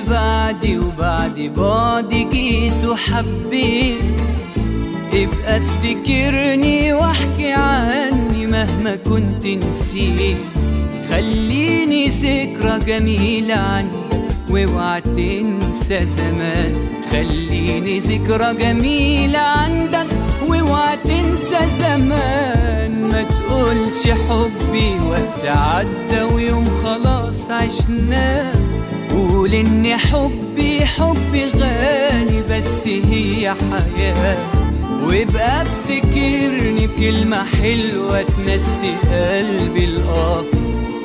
بعدي وبعد بعدي جيت وحبيت، ابقى افتكرني واحكي عني مهما كنت نسيت. خليني ذكرى جميلة عندك واوعى تنسى زمان. خليني ذكرى جميلة عندك واوعى تنسى زمان. ما تقولش حبي وقت عدى ويوم خلاص عشناه. قول ان حبي غالي بس هي حياة. وابقى افتكرني بكلمة حلوة تنسي قلبي الآه.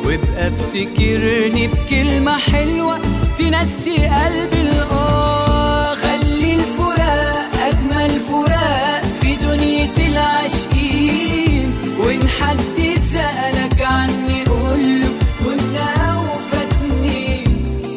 وابقى افتكرني بكلمة حلوة تنسي قلبي الآه. خلي الفراق أجمل فراق في دنيا العاشقين. وإن حد سألك عني قوله كنا أوفى اتنين.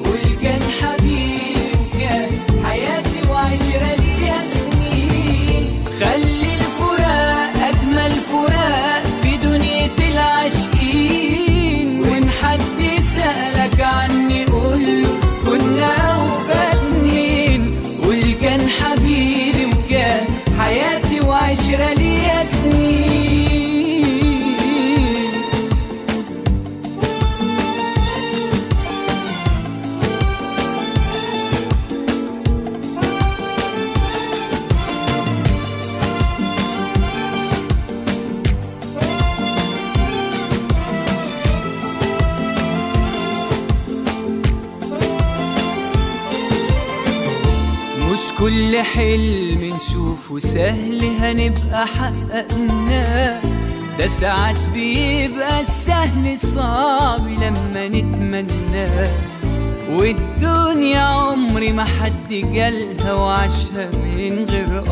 قول كان حبيبي وكان حياتي وعشرة ليها سنين. خلي الفراق أجمل فراق في دنيا العاشقين. وإن حد سألك عني قوله كنا أوفى اتنين. قول كان حبيبي وكان حياتي وعشرة ليها سنين. مش كل حلم نشوفه سهل هنبقى حققناه. ده ساعات بيبقى السهل صعب لما نتمناه. والدنيا عمري ما حد جالها وعاشها من غير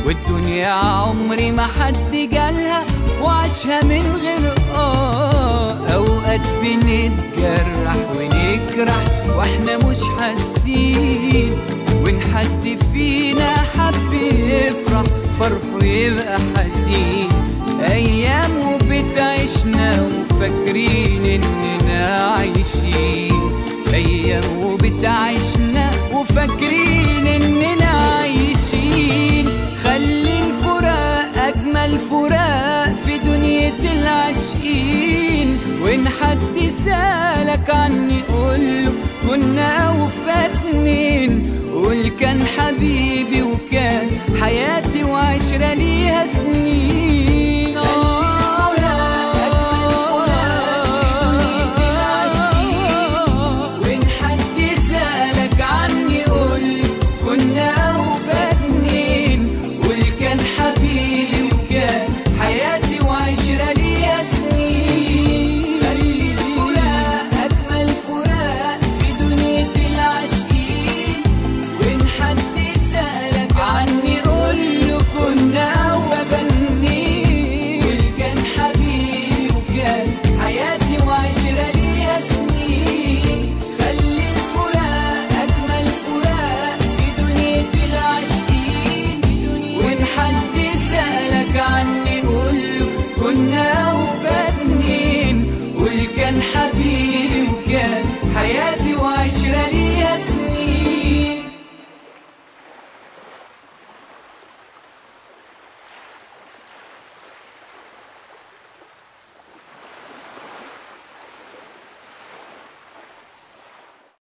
والدنيا عمري ما حد جالها وعاشها من غير اوقات بنتجرح ونجرح واحنا مش حاسين. وإن حد فينا حب يفرح فرحه يبقى حزين. أيام وبتعيشنا وفاكرين إننا عايشين. أيام وبتعيشنا وفاكرين إننا عايشين. خلي الفراق أجمل فراق في دنيا العاشقين. وإن حد سألك عني قوله كنا أوفى اتنين. قول كان حبيبي